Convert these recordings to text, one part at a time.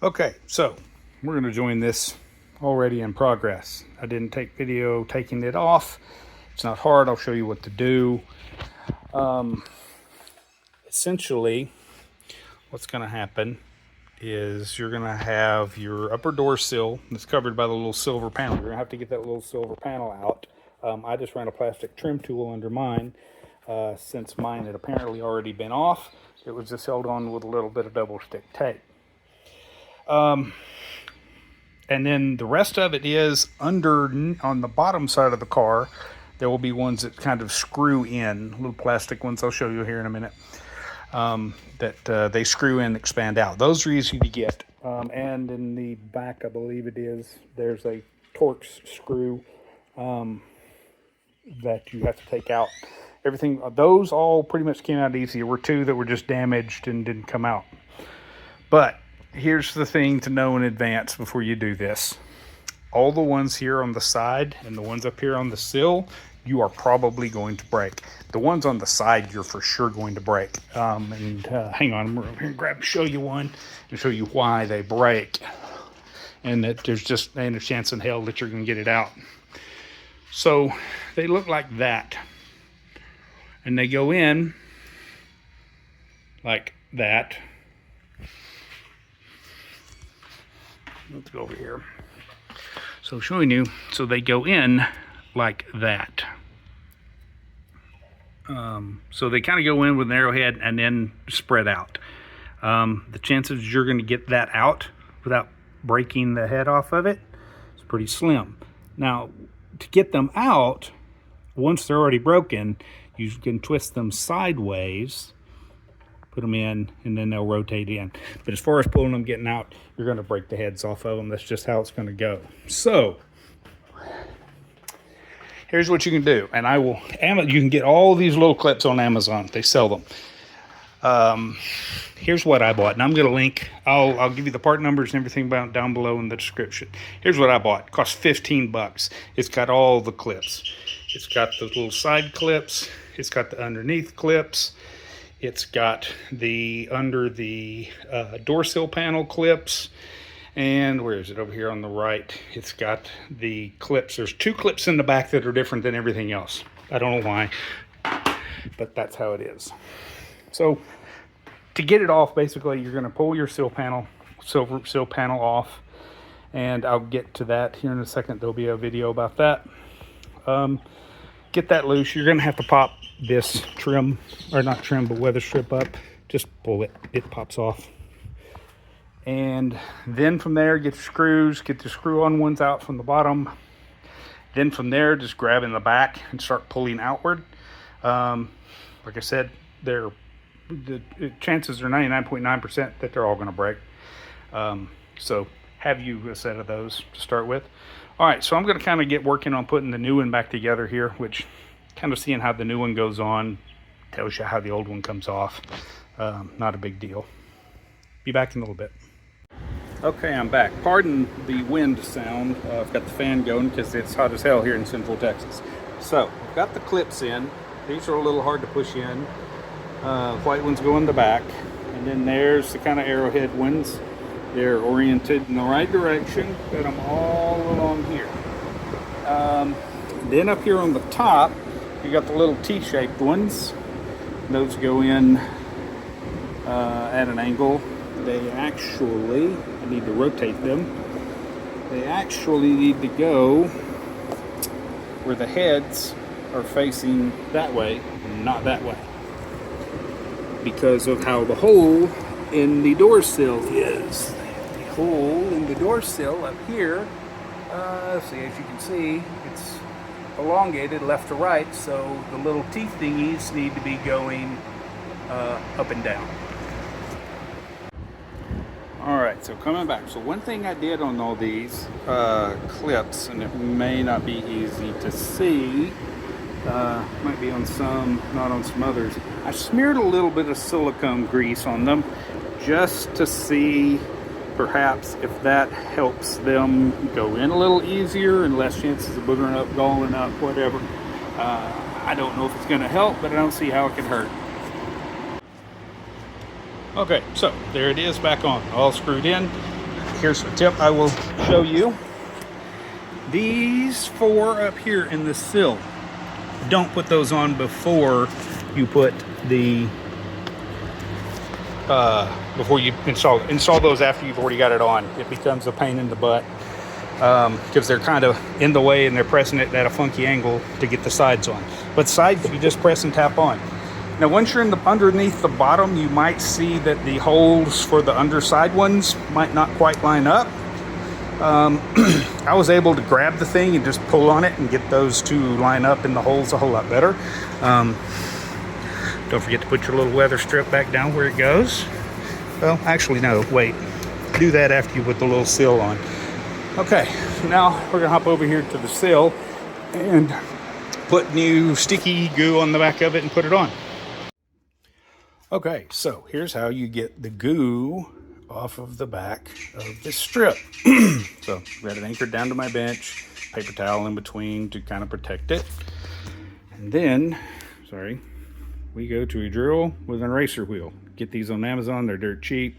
Okay, so we're going to join this already in progress. I didn't take video taking it off. It's not hard. I'll show you what to do. Essentially, what's going to happen is you're going to have your upper door sill that's covered by the little silver panel. You're going to have to get that little silver panel out. I just ran a plastic trim tool under mine since mine had apparently already been off. It was just held on with a little bit of double stick tape. And then the rest of it is under on the bottom side of the car. There will be ones that kind of screw in, little plastic ones I'll show you here in a minute, that they screw in and expand out. Those are easy to get. And in the back, I believe it is, there's a Torx screw that you have to take out. Everything, those all pretty much came out easy. There were two that were just damaged and didn't come out. But here's the thing to know in advance before you do this. All the ones here on the side and the ones up here on the sill, you are probably going to break. The ones on the side, you're for sure going to break. Hang on, I'm going to show you one and show you why they break. And that there's just ain't a chance in hell that you're going to get it out. So they look like that. And they go in like that. Let's go over here. So showing you, so they go in like that. So they kind of go in with an arrowhead and then spread out. The chances you're going to get that out without breaking the head off of it is pretty slim. Now, to get them out, once they're already broken, you can twist them sideways, put them in, and then they'll rotate in. But as far as pulling them, getting out, you're going to break the heads off of them. That's just how it's going to go. So here's what you can do. And you can get all these little clips on Amazon. They sell them. Here's what I bought. And I'm going to link, I'll give you the part numbers and everything down below in the description. Here's what I bought. It cost $15. It's got all the clips. It's got the little side clips. It's got the underneath clips. It's got the under the door sill panel clips. And where is it? Over here on the right. It's got the clips. There's two clips in the back that are different than everything else. I don't know why, but that's how it is. So to get it off, basically, you're going to pull your sill panel off. And I'll get to that here in a second. There'll be a video about that. Get that loose. You're going to have to pop this trim, or not trim, but weather strip up. Just pull it. It pops off. And then from there, get your screws. Get the screw-on ones out from the bottom. Then from there, just grab in the back and start pulling outward. Like I said, the chances are 99.9% that they're all going to break. So have you a set of those to start with. All right, so I'm going to kind of get working on putting the new one back together here, which kind of seeing how the new one goes on tells you how the old one comes off. Not a big deal. Be back in a little bit. Okay, I'm back. Pardon the wind sound. I've got the fan going because it's hot as hell here in Central Texas. So I've got the clips in. These are a little hard to push in. White ones go in the back. And then there's the kind of arrowhead ones. They're oriented in the right direction. Got them all along here. Then up here on the top, you got the little T-shaped ones. Those go in at an angle. They actually, I need to rotate them. They actually need to go where the heads are facing that way, not that way, because of how the hole in the door sill is. Hole in the door sill up here, see, as you can see, it's elongated left to right, so the little teeth thingies need to be going up and down. All right, so coming back. So one thing I did on all these clips, and it may not be easy to see, might be on some, not on some others, I smeared a little bit of silicone grease on them just to see perhaps if that helps them go in a little easier and less chances of boogering up, galling up, whatever. I don't know if it's going to help, but I don't see how it can hurt. Okay, so there it is back on, all screwed in. here's a tip I will show you. These 4 up here in the sill, don't put those on before you put the before you install those after you've already got it on. It becomes a pain in the butt because they're kind of in the way and they're pressing it at a funky angle to get the sides on. But sides you just press and tap on. Now once you're underneath the bottom, you might see that the holes for the underside ones might not quite line up. I was able to grab the thing and just pull on it and get those to line up in the holes a whole lot better. Don't forget to put your little weather strip back down where it goes. Well, actually, no, wait. Do that after you put the little sill on. Okay, now we're gonna hop over here to the sill and put new sticky goo on the back of it and put it on. Okay, so here's how you get the goo off of the back of this strip. So got it anchored down to my bench, paper towel in between to kind of protect it. And then, we go to a drill with an eraser wheel. Get these on Amazon, they're dirt cheap.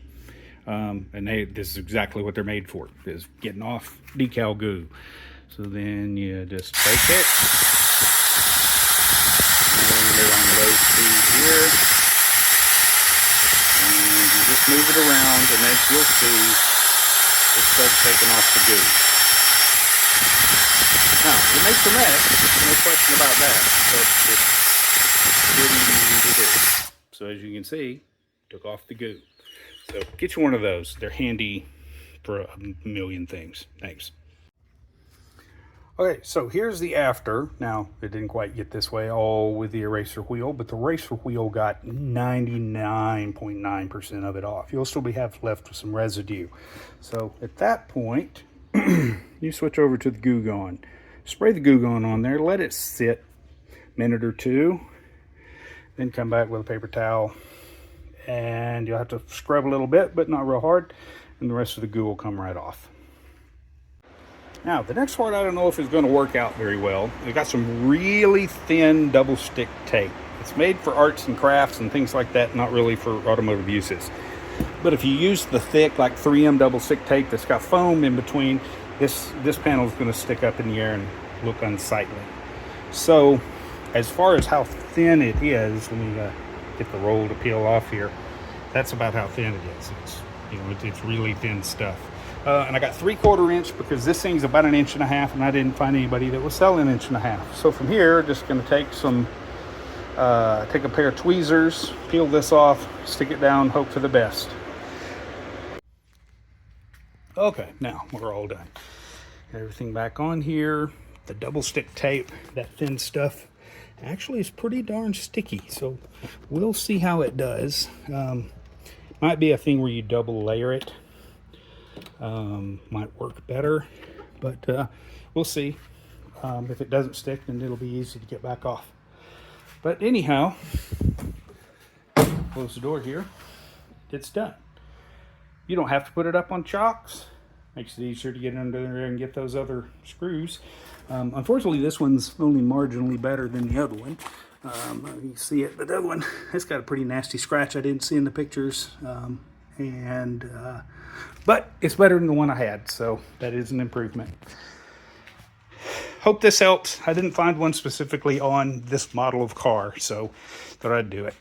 And this is exactly what they're made for, is getting off decal goo. So then you just take it, and they're on low speed here. And you just move it around, and as you'll see, it starts taking off the goo. Now, it makes a mess, no question about that, but it's pretty easy to do. So as you can see, took off the goo. So get you one of those. They're handy for a million things. Thanks. Okay, so here's the after. Now, it didn't quite get this way all with the eraser wheel, but the eraser wheel got 99.9% of it off. You'll still have left with some residue. So at that point, you switch over to the Goo Gone. Spray the Goo Gone on there, let it sit a minute or two, then come back with a paper towel, and you'll have to scrub a little bit, but not real hard, and the rest of the goo will come right off. Now, the next part I don't know if it's going to work out very well. We've got some really thin double stick tape. It's made for arts and crafts and things like that, not really for automotive uses. But if you use the thick, like 3M double stick tape that's got foam in between, this panel is going to stick up in the air and look unsightly. So, as far as how thin it is, let me get the roll to peel off here. That's about how thin it is. It's really thin stuff. And I got 3/4 inch because this thing's about 1.5 inches, and I didn't find anybody that was selling 1.5 inches. So from here, just going to take take a pair of tweezers, peel this off, stick it down, hope for the best. Okay, now we're all done. Got everything back on here. The double stick tape, that thin stuff, actually is pretty darn sticky. So we'll see how it does. Might be a thing where you double layer it. Might work better, but we'll see. If it doesn't stick, then it'll be easy to get back off. But anyhow, close the door here. It's done. You don't have to put it up on chocks. Makes it easier to get under there and get those other screws. Unfortunately, this one's only marginally better than the other one. You can see it, but the other one, it's got a pretty nasty scratch I didn't see in the pictures. But it's better than the one I had, so that is an improvement. Hope this helps. I didn't find one specifically on this model of car, so thought I'd do it.